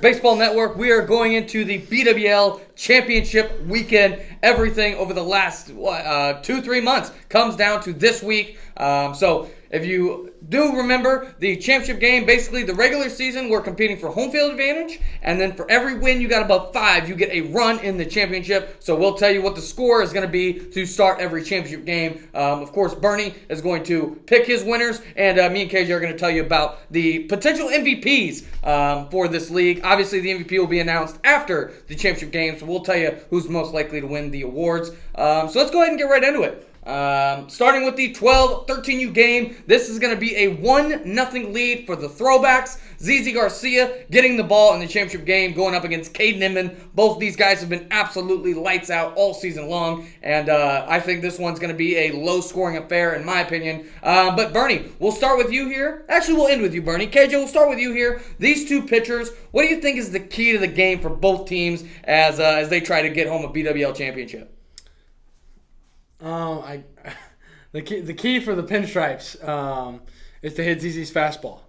Baseball Network. We are going into the BWL Championship weekend. Everything over the last 2-3 months comes down to this week. So if you do remember the championship game, basically the regular season, we're competing for home field advantage. And then for every win you got above 5, you get a run in the championship. So we'll tell you what the score is going to be to start every championship game. Of course, Bernie is going to pick his winners. And me and KJ are going to tell you about the potential MVPs for this league. Obviously, the MVP will be announced after the championship game. So we'll tell you who's most likely to win the awards. So let's go ahead and get right into it. Starting with the 12-13U game, this is going to be a 1-0 lead for the Throwbacks. ZZ Garcia getting the ball in the championship game, going up against Caden Inman. Both these guys have been absolutely lights out all season long, and I think this one's going to be a low-scoring affair, in my opinion. But Bernie, we'll start with you here. Actually, we'll end with you, Bernie. KJ, we'll start with you here. These two pitchers, what do you think is the key to the game for both teams as they try to get home a BWL championship? The key for the Pinstripes is to hit ZZ's fastball,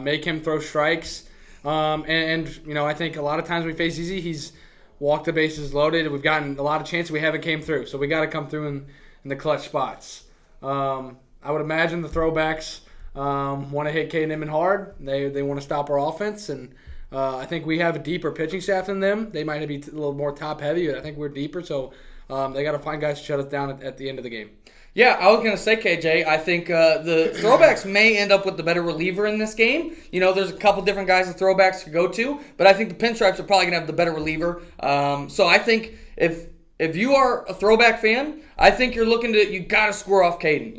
make him throw strikes, and I think a lot of times we face ZZ, he's walked the bases loaded. We've gotten a lot of chances we haven't came through, so we got to come through in the clutch spots. I would imagine the Throwbacks want to hit Caden Inman hard. They want to stop our offense, and I think we have a deeper pitching staff than them. They might be a little more top heavy, but I think we're deeper, so they got to find guys to shut us down at the end of the game. Yeah, I was going to say, KJ, I think the Throwbacks may end up with the better reliever in this game. There's a couple different guys the Throwbacks could go to, but I think the Pinstripes are probably going to have the better reliever. So I think if you are a Throwback fan, I think you got to score off Caden.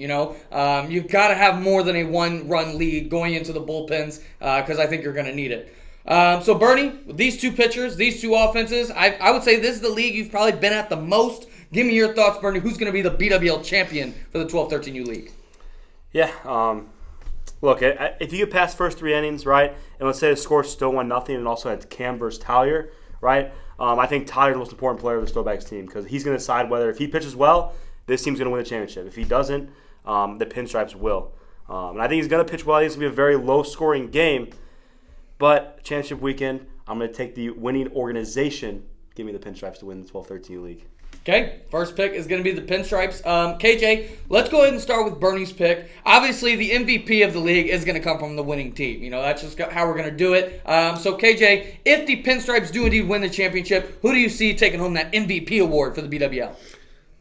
You've got to have more than a 1-run lead going into the bullpens because I think you're going to need it. So Bernie, with these two pitchers, these two offenses, I would say this is the league you've probably been at the most. Give me your thoughts, Bernie. Who's going to be the BWL champion for the 12-13U league? Yeah, look, if you get past first 3 innings, right, and let's say the score's still 1-0 and also had Cam versus Tyler, right, I think Tyler's the most important player of the Throwbacks team because he's going to decide whether if he pitches well, this team's going to win the championship. If he doesn't, the Pinstripes will. And I think he's going to pitch well. I think it's going to be a very low-scoring game. But championship weekend, I'm going to take the winning organization. Give me the Pinstripes to win the 12-13 league. Okay, first pick is going to be the Pinstripes. KJ, let's go ahead and start with Bernie's pick. Obviously, the MVP of the league is going to come from the winning team. That's just how we're going to do it. So, KJ, if the Pinstripes do indeed win the championship, who do you see taking home that MVP award for the BWL?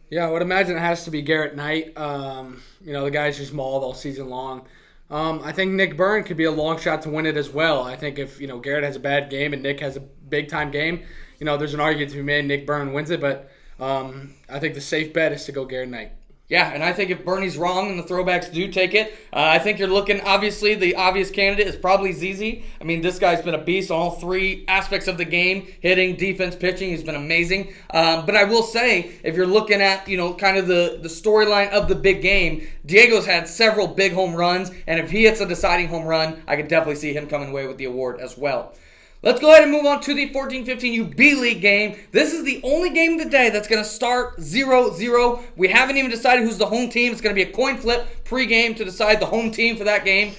Yeah, I would imagine it has to be Garrett Knight. The guy's just mauled all season long. I think Nick Byrne could be a long shot to win it as well. I think if Garrett has a bad game and Nick has a big time game, there's an argument to be made Nick Byrne wins it. But I think the safe bet is to go Garrett Knight. Yeah, and I think if Bernie's wrong and the Throwbacks do take it, I think you're looking, obviously, the obvious candidate is probably ZZ. I mean, this guy's been a beast on all 3 aspects of the game, hitting, defense, pitching. He's been amazing. But I will say, if you're looking at, kind of the storyline of the big game, Diego's had several big home runs, and if he hits a deciding home run, I could definitely see him coming away with the award as well. Let's go ahead and move on to the 14-15U B-League game. This is the only game of the day that's going to start 0-0. We haven't even decided who's the home team. It's going to be a coin flip pregame to decide the home team for that game.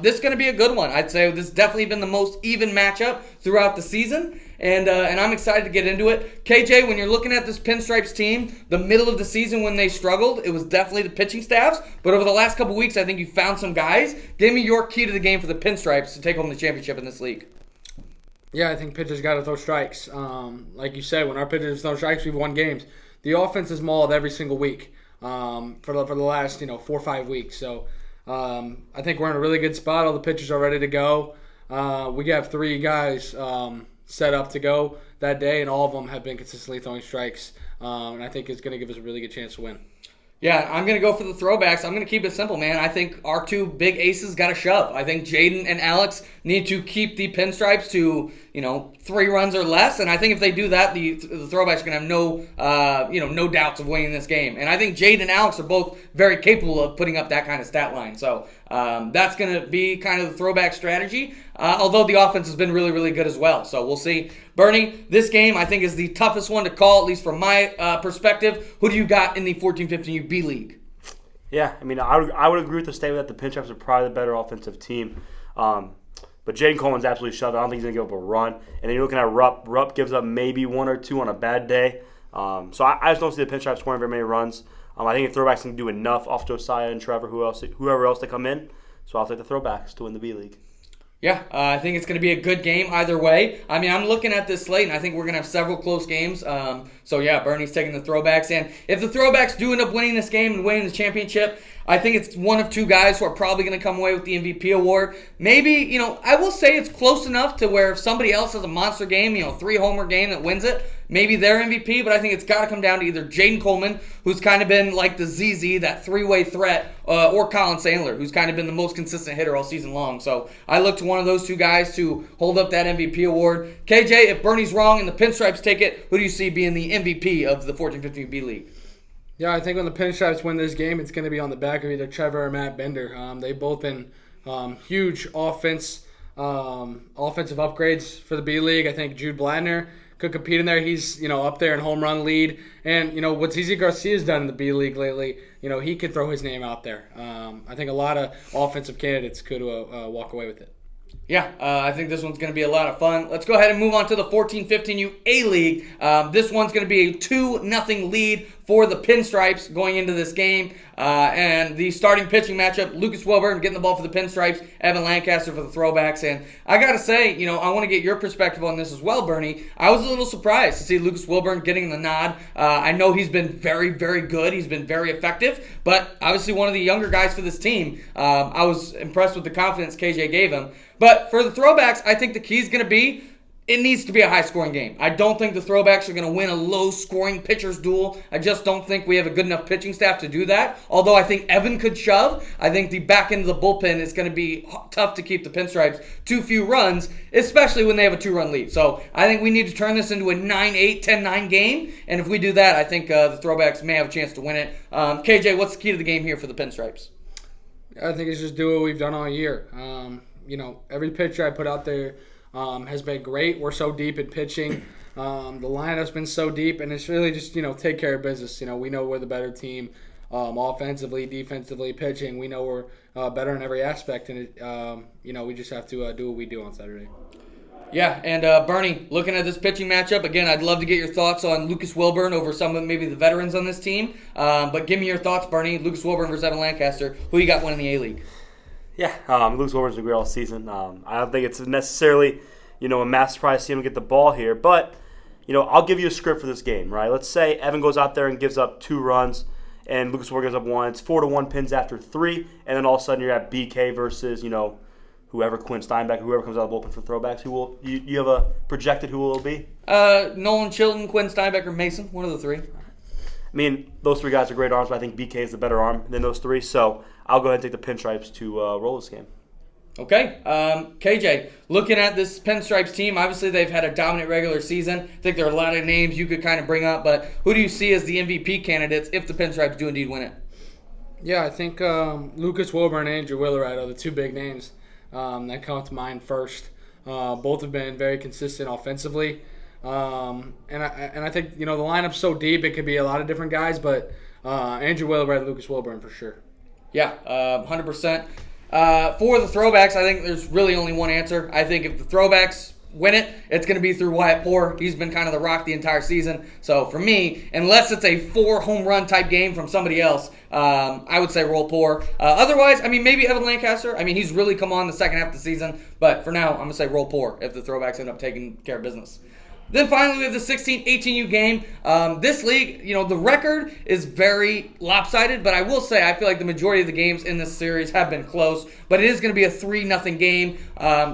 This is going to be a good one. I'd say this has definitely been the most even matchup throughout the season. And I'm excited to get into it. KJ, when you're looking at this Pinstripes team, the middle of the season when they struggled, it was definitely the pitching staffs. But over the last couple weeks, I think you found some guys. Give me your key to the game for the Pinstripes to take home the championship in this league. Yeah, I think pitchers got to throw strikes. Like you said, when our pitchers throw strikes, we've won games. The offense is mauled every single week for the last 4 or 5 weeks. So I think we're in a really good spot. All the pitchers are ready to go. We have 3 guys set up to go that day, and all of them have been consistently throwing strikes. And I think it's going to give us a really good chance to win. Yeah, I'm going to go for the Throwbacks. I'm going to keep it simple, man. I think our 2 big aces got to shove. I think Jaden and Alex need to keep the Pinstripes to, 3 runs or less. And I think if they do that, the Throwbacks are going to have no doubts of winning this game. And I think Jaden and Alex are both very capable of putting up that kind of stat line. So that's going to be kind of the Throwback strategy, although the offense has been really, really good as well. So we'll see. Bernie, this game I think is the toughest one to call, at least from my perspective. Who do you got in the 14-15U B League? Yeah, I mean, I would agree with the statement that the Pinstripes are probably the better offensive team. But Jaden Coleman's absolutely shoved. I don't think he's going to give up a run. And then you're looking at Rupp. Rupp gives up maybe 1 or 2 on a bad day. So I just don't see the Pinstripes scoring very many runs. I think the Throwbacks can do enough off Josiah and Trevor, whoever else they come in. So I'll take the Throwbacks to win the B-League. Yeah, I think it's going to be a good game either way. I mean, I'm looking at this slate, and I think we're going to have several close games. So, yeah, Bernie's taking the Throwbacks. And if the Throwbacks do end up winning this game and winning the championship, I think it's one of 2 guys who are probably going to come away with the MVP award. Maybe, I will say it's close enough to where if somebody else has a monster game, 3-homer game that wins it, maybe they're MVP, but I think it's got to come down to either Jaden Coleman, who's kind of been like the ZZ, that 3-way threat, or Colin Sandler, who's kind of been the most consistent hitter all season long. So I look to one of those 2 guys to hold up that MVP award. KJ, if Bernie's wrong and the Pinstripes take it, who do you see being the MVP of the 14-15 B-League? Yeah, I think when the Pinstripes win this game, it's going to be on the back of either Trevor or Matt Bender. They've both been huge offensive upgrades for the B-League. I think Jude Bladner could compete in there. He's, up there in home run lead. And, what ZZ Garcia's done in the B-League lately, he could throw his name out there. I think a lot of offensive candidates could walk away with it. Yeah, I think this one's going to be a lot of fun. Let's go ahead and move on to the 14-15U A-League. This one's going to be a 2-0 lead for the Pinstripes going into this game. And the starting pitching matchup, Lucas Wilburn getting the ball for the Pinstripes, Evan Lancaster for the Throwbacks. And I got to say, I want to get your perspective on this as well, Bernie. I was a little surprised to see Lucas Wilburn getting the nod. I know he's been very, very good. He's been very effective. But obviously one of the younger guys for this team. I was impressed with the confidence KJ gave him. But for the Throwbacks, I think the key is going to be it needs to be a high-scoring game. I don't think the Throwbacks are going to win a low-scoring pitcher's duel. I just don't think we have a good enough pitching staff to do that. Although I think Evan could shove. I think the back end of the bullpen is going to be tough to keep the Pinstripes to few runs, especially when they have a 2-run lead. So I think we need to turn this into a 9-8, 10-9 game. And if we do that, I think the Throwbacks may have a chance to win it. KJ, what's the key to the game here for the Pinstripes? I think it's just do what we've done all year. Every pitcher I put out there has been great. We're so deep in pitching. The lineup's been so deep, and it's really just, take care of business. We know we're the better team offensively, defensively, pitching. We know we're better in every aspect, and we just have to do what we do on Saturday. Yeah, and Bernie, looking at this pitching matchup, again, I'd love to get your thoughts on Lucas Wilburn over some of maybe the veterans on this team. But give me your thoughts, Bernie. Lucas Wilburn versus Evan Lancaster. Who you got winning the A-League? Yeah, Lucas Wilburn's been great all season. I don't think it's necessarily, a mass surprise to see him get the ball here. But, I'll give you a script for this game, right? Let's say Evan goes out there and gives up 2 runs, and Lucas Wilburn gives up 1. It's 4-1 Pins after 3, and then all of a sudden you're at BK versus, whoever, Quinn Steinbeck, whoever comes out of the bullpen for Throwbacks. Who will you have a projected who will it be? Nolan Chilton, Quinn Steinbeck, or Mason, one of the 3. I mean, those 3 guys are great arms, but I think BK is the better arm than those 3. So I'll go ahead and take the Pinstripes to roll this game. Okay. KJ, looking at this Pinstripes team, obviously they've had a dominant regular season. I think there are a lot of names you could kind of bring up, but who do you see as the MVP candidates if the Pinstripes do indeed win it? Yeah, I think Lucas Wilburn and Andrew Willerite are the 2 big names that come to mind first. Both have been very consistent offensively. And I think, the lineup's so deep, it could be a lot of different guys, but Andrew Willerite and Lucas Wilburn for sure. Yeah, 100%. For the Throwbacks, I think there's really only one answer. I think if the Throwbacks win it, it's going to be through Wyatt Poore. He's been kind of the rock the entire season. So for me, unless it's a 4-home run type game from somebody else, I would say roll Poore. Otherwise, maybe Evan Lancaster. He's really come on the second half of the season. But for now, I'm going to say roll Poore if the Throwbacks end up taking care of business. Then finally, we have the 16-18U game. This league, the record is very lopsided, but I will say I feel like the majority of the games in this series have been close. But it is going to be a 3-0 game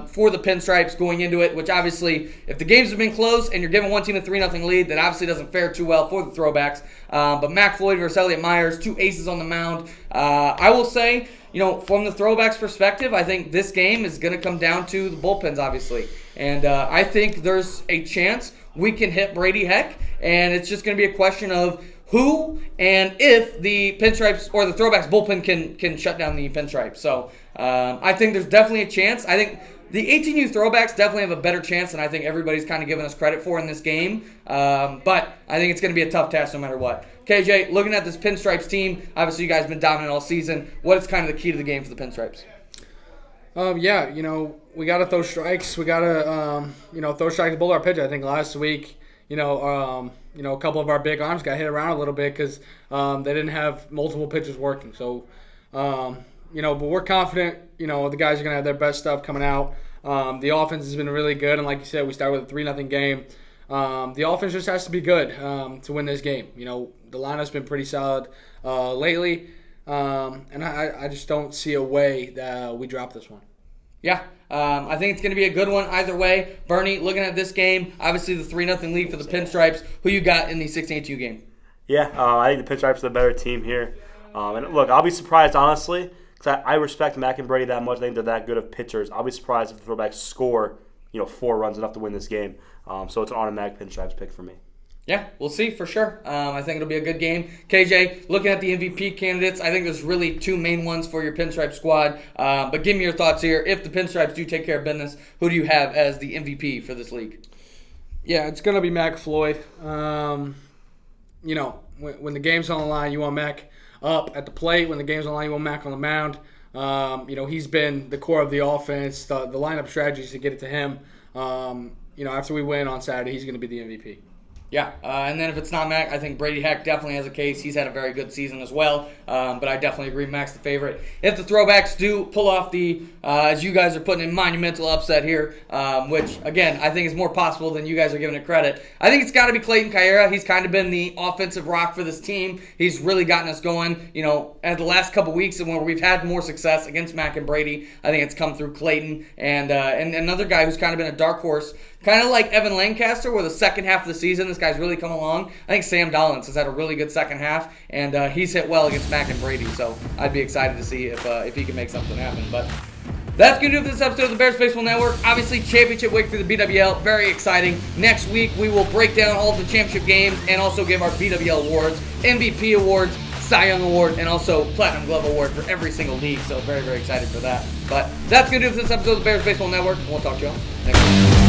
for the Pinstripes going into it, which obviously, if the games have been close and you're giving one team a 3-0 lead, that obviously doesn't fare too well for the Throwbacks. But Mac Floyd versus Elliott Myers, 2 aces on the mound. I will say, from the Throwbacks perspective, I think this game is going to come down to the bullpens, obviously. And I think there's a chance we can hit Brady Heck, and it's just going to be a question of who and if the Pinstripes or the Throwbacks bullpen can shut down the Pinstripes. So I think there's definitely a chance. I think the 18U Throwbacks definitely have a better chance than I think everybody's kind of giving us credit for in this game. But I think it's going to be a tough task no matter what. KJ, looking at this Pinstripes team, obviously you guys have been dominant all season. What is kind of the key to the game for the Pinstripes? Yeah, we got to throw strikes. We got to, throw strikes below our pitch. I think last week, a couple of our big arms got hit around a little bit because they didn't have multiple pitches working. So, but we're confident, the guys are going to have their best stuff coming out. The offense has been really good, and like you said, we started with a 3-0 game. The offense just has to be good to win this game. The lineup's been pretty solid lately. And I just don't see a way that we drop this one. Yeah, I think it's going to be a good one either way. Bernie, looking at this game, obviously the 3-0 lead for the Pinstripes. Who you got in the 16-2 game? Yeah, I think the Pinstripes are the better team here. And look, I'll be surprised, honestly, because I respect Mac and Brady that much. I think they're that good of pitchers. I'll be surprised if the Throwbacks score 4 runs enough to win this game. So it's an automatic Pinstripes pick for me. Yeah, we'll see for sure. I think it'll be a good game. KJ, looking at the MVP candidates, I think there's really 2 main ones for your Pinstripe squad. But give me your thoughts here. If the Pinstripes do take care of business, who do you have as the MVP for this league? Yeah, it's going to be Mac Floyd. When the game's on the line, you want Mac up at the plate. When the game's on the line, you want Mac on the mound. He's been the core of the offense. The lineup strategies to get it to him. After we win on Saturday, he's going to be the MVP. Yeah, and then if it's not Mac, I think Brady Heck definitely has a case. He's had a very good season as well, but I definitely agree Mac's the favorite. If the Throwbacks do pull off the, as you guys are putting in, monumental upset here, which, again, I think is more possible than you guys are giving it credit, I think it's got to be Clayton Carrera. He's kind of been the offensive rock for this team. He's really gotten us going. At the last couple weeks and when we've had more success against Mac and Brady, I think it's come through Clayton and another guy who's kind of been a dark horse. Kind of like Evan Lancaster, where the second half of the season, this guy's really come along. I think Sam Dollins has had a really good second half, and he's hit well against Mac and Brady, so I'd be excited to see if he can make something happen. But that's going to do it for this episode of the Bears Baseball Network. Obviously, championship week for the BWL, very exciting. Next week, we will break down all of the championship games and also give our BWL awards, MVP awards, Cy Young Award, and also Platinum Glove Award for every single league, so very, very excited for that. But that's going to do it for this episode of the Bears Baseball Network, and we'll talk to you all next week.